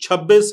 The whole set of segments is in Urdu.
26।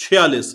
46।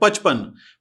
55।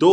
2,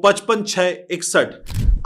55 6 61।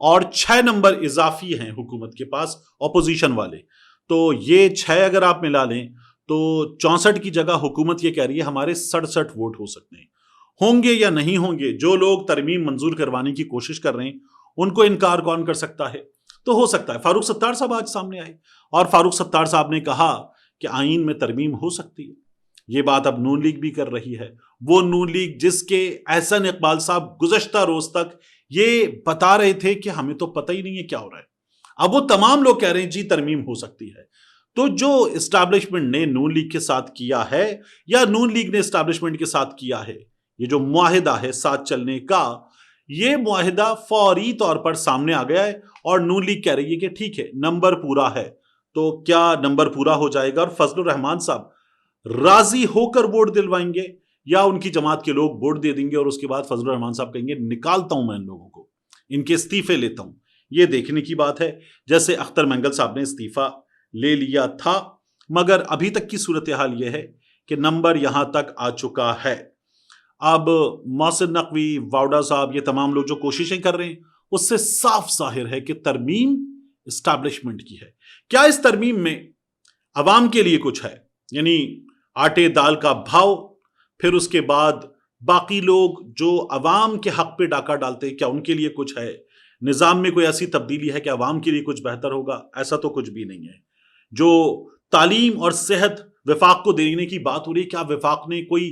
اور 6 نمبر اضافی ہیں حکومت کے پاس اپوزیشن والے. تو یہ 6 اگر آپ ملا لیں تو 64 کی جگہ حکومت یہ کہہ رہی ہے ہمارے 67 ووٹ ہو سکتے ہیں. ہوں گے یا نہیں ہوں گے، جو لوگ ترمیم منظور کروانے کی کوشش کر رہے ہیں ان کو انکار کون کر سکتا ہے؟ تو ہو سکتا ہے فاروق ستار صاحب آج سامنے آئے اور فاروق ستار صاحب نے کہا کہ آئین میں ترمیم ہو سکتی ہے. یہ بات اب نون لیگ بھی کر رہی ہے. وہ نون لیگ جس کے احسن اقبال صاحب گزشتہ روز تک یہ بتا رہے تھے کہ ہمیں تو پتہ ہی نہیں ہے کیا ہو رہا ہے، اب وہ تمام لوگ کہہ رہے ہیں جی ترمیم ہو سکتی ہے. تو جو اسٹیبلشمنٹ نے نون لیگ کے ساتھ کیا ہے یا نون لیگ نے اسٹیبلشمنٹ کے ساتھ کیا ہے، یہ جو معاہدہ ہے ساتھ چلنے کا، یہ معاہدہ فوری طور پر سامنے آ گیا ہے اور نون لیگ کہہ رہی ہے کہ ٹھیک ہے نمبر پورا ہے. تو کیا نمبر پورا ہو جائے گا اور فضل الرحمان صاحب راضی ہو کر ووٹ دلوائیں گے یا ان کی جماعت کے لوگ ووٹ دے دیں گے اور اس کے بعد فضل الرحمان صاحب کہیں گے نکالتا ہوں میں ان لوگوں کو، ان کے استعفے لیتا ہوں؟ یہ دیکھنے کی بات ہے. جیسے اختر مینگل صاحب نے استعفا لے لیا تھا، مگر ابھی تک کی صورتحال یہ ہے کہ نمبر یہاں تک آ چکا ہے. اب محسن نقوی، واوڈا صاحب، یہ تمام لوگ جو کوششیں کر رہے ہیں اس سے صاف ظاہر ہے کہ ترمیم اسٹیبلشمنٹ کی ہے. کیا اس ترمیم میں عوام کے لیے کچھ ہے؟ یعنی آٹے دال کا بھاؤ، پھر اس کے بعد باقی لوگ جو عوام کے حق پہ ڈاکہ ڈالتے ہیں، کیا ان کے لیے کچھ ہے؟ نظام میں کوئی ایسی تبدیلی ہے کہ عوام کے لیے کچھ بہتر ہوگا؟ ایسا تو کچھ بھی نہیں ہے. جو تعلیم اور صحت وفاق کو دینے کی بات ہو رہی ہے، کیا وفاق نے کوئی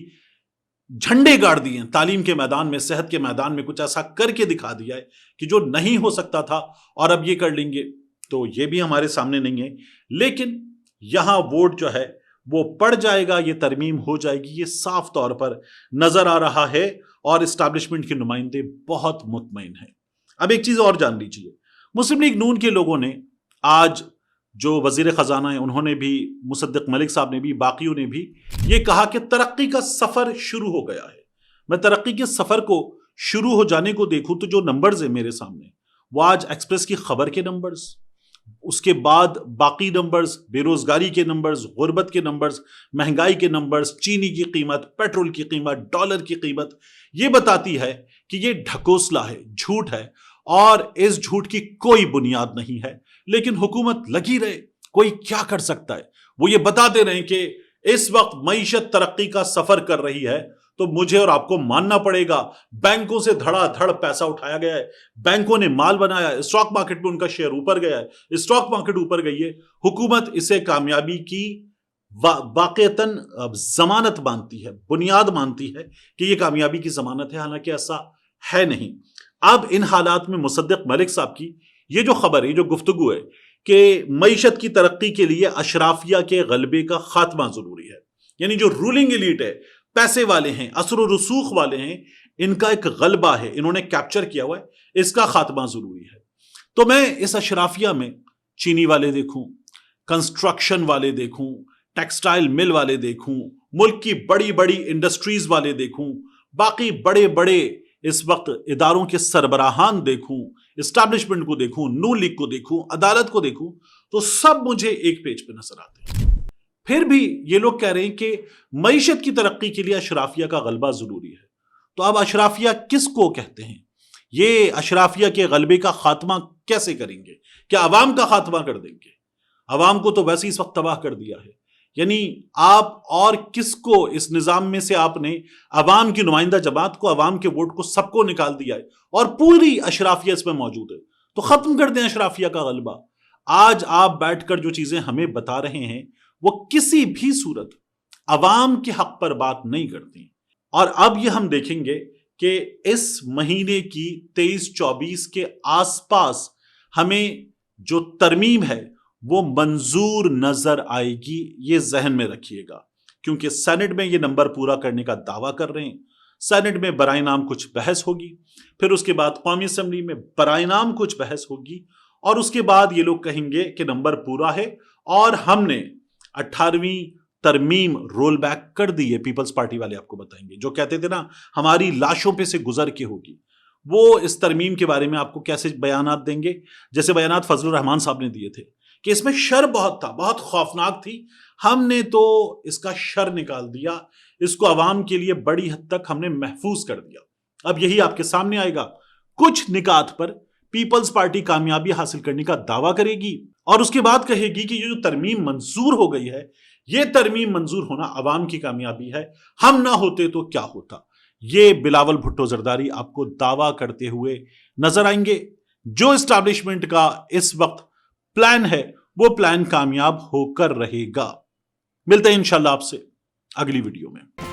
جھنڈے گاڑ دیے ہیں تعلیم کے میدان میں، صحت کے میدان میں کچھ ایسا کر کے دکھا دیا ہے کہ جو نہیں ہو سکتا تھا اور اب یہ کر لیں گے؟ تو یہ بھی ہمارے سامنے نہیں ہے. لیکن یہاں ووٹ جو ہے وہ پڑ جائے گا، یہ ترمیم ہو جائے گی، یہ صاف طور پر نظر آ رہا ہے اور اسٹیبلشمنٹ کے نمائندے بہت مطمئن ہیں. اب ایک چیز اور جان لیجیے، مسلم لیگ نون کے لوگوں نے آج، جو وزیر خزانہ ہیں انہوں نے بھی، مصدق ملک صاحب نے بھی، باقیوں نے بھی یہ کہا کہ ترقی کا سفر شروع ہو گیا ہے. میں ترقی کے سفر کو شروع ہو جانے کو دیکھوں تو جو نمبرز ہیں میرے سامنے، وہ آج ایکسپریس کی خبر کے نمبرز، اس کے بعد باقی نمبرز، بے روزگاری کے نمبرز، غربت کے نمبرز، مہنگائی کے نمبرز، چینی کی قیمت، پیٹرول کی قیمت، ڈالر کی قیمت، یہ بتاتی ہے کہ یہ ڈھکوسلا ہے، جھوٹ ہے اور اس جھوٹ کی کوئی بنیاد نہیں ہے. لیکن حکومت لگی رہے، کوئی کیا کر سکتا ہے؟ وہ یہ بتاتے رہیں کہ اس وقت معیشت ترقی کا سفر کر رہی ہے تو مجھے اور آپ کو ماننا پڑے گا. بینکوں سے دھڑا دھڑ پیسہ اٹھایا گیا ہے، بینکوں نے مال بنایا ہے، اسٹاک مارکیٹ میں ان کا شیئر اوپر گیا ہے، اسٹاک مارکیٹ اوپر گئی ہے. حکومت اسے کامیابی کی واقعتاً ضمانت مانتی ہے، بنیاد مانتی ہے کہ یہ کامیابی کی ضمانت ہے، حالانکہ ایسا ہے نہیں. اب ان حالات میں مصدق ملک صاحب کی یہ جو خبر ہے، جو گفتگو ہے کہ معیشت کی ترقی کے لیے اشرافیہ کے غلبے کا خاتمہ ضروری ہے، یعنی جو رولنگ ایلیٹ ہے، پیسے والے ہیں، اثر و رسوخ والے ہیں، ان کا ایک غلبہ ہے، انہوں نے کیپچر کیا ہوا ہے، اس کا خاتمہ ضروری ہے. تو میں اس اشرافیہ میں چینی والے دیکھوں، کنسٹرکشن والے دیکھوں، ٹیکسٹائل مل والے دیکھوں، ملک کی بڑی بڑی انڈسٹریز والے دیکھوں، باقی بڑے بڑے اس وقت اداروں کے سربراہان دیکھوں، اسٹیبلشمنٹ کو دیکھوں، نون لیگ کو دیکھوں، عدالت کو دیکھوں، تو سب مجھے ایک پیج پہ نظر آتے ہیں. پھر بھی یہ لوگ کہہ رہے ہیں کہ معیشت کی ترقی کے لیے اشرافیہ کا غلبہ ضروری ہے. تو اب اشرافیہ کس کو کہتے ہیں؟ یہ اشرافیہ کے غلبے کا خاتمہ کیسے کریں گے؟ کیا عوام کا خاتمہ کر دیں گے؟ عوام کو تو ویسے ہی اس وقت تباہ کر دیا ہے. یعنی آپ اور کس کو اس نظام میں سے آپ نے عوام کی نمائندہ جماعت کو، عوام کے ووٹ کو، سب کو نکال دیا ہے اور پوری اشرافیہ اس میں موجود ہے. تو ختم کر دیں اشرافیہ کا غلبہ. آج آپ بیٹھ کر جو چیزیں ہمیں بتا رہے ہیں وہ کسی بھی صورت عوام کے حق پر بات نہیں کرتی. اور اب یہ ہم دیکھیں گے کہ اس مہینے کی 23-24 کے آس پاس ہمیں جو ترمیم ہے وہ منظور نظر آئے گی. یہ ذہن میں رکھیے گا، کیونکہ سینٹ میں یہ نمبر پورا کرنے کا دعویٰ کر رہے ہیں. سینٹ میں برائے نام کچھ بحث ہوگی، پھر اس کے بعد قومی اسمبلی میں برائے نام کچھ بحث ہوگی، اور اس کے بعد یہ لوگ کہیں گے کہ نمبر پورا ہے اور ہم نے 18ویں ترمیم رول بیک کر دی ہے. پیپلز پارٹی والے آپ کو بتائیں گے، جو کہتے تھے نا ہماری لاشوں پہ سے گزر کے ہوگی، وہ اس ترمیم کے بارے میں آپ کو کیسے بیانات دیں گے؟ جیسے بیانات فضل الرحمان صاحب نے دیے تھے کہ اس میں شر بہت تھا، بہت خوفناک تھی، ہم نے تو اس کا شر نکال دیا، اس کو عوام کے لیے بڑی حد تک ہم نے محفوظ کر دیا. اب یہی آپ کے سامنے آئے گا. کچھ نکات پر پیپلز پارٹی کامیابی حاصل کرنے کا دعویٰ کرے گی اور اس کے بعد کہے گی کہ یہ جو ترمیم منظور ہو گئی ہے، یہ ترمیم منظور ہونا عوام کی کامیابی ہے، ہم نہ ہوتے تو کیا ہوتا؟ یہ بلاول بھٹو زرداری آپ کو دعویٰ کرتے ہوئے نظر آئیں گے۔ جو اسٹیبلشمنٹ کا اس وقت پلان ہے وہ پلان کامیاب ہو کر رہے گا۔ ملتے ہیں انشاءاللہ آپ سے اگلی ویڈیو میں۔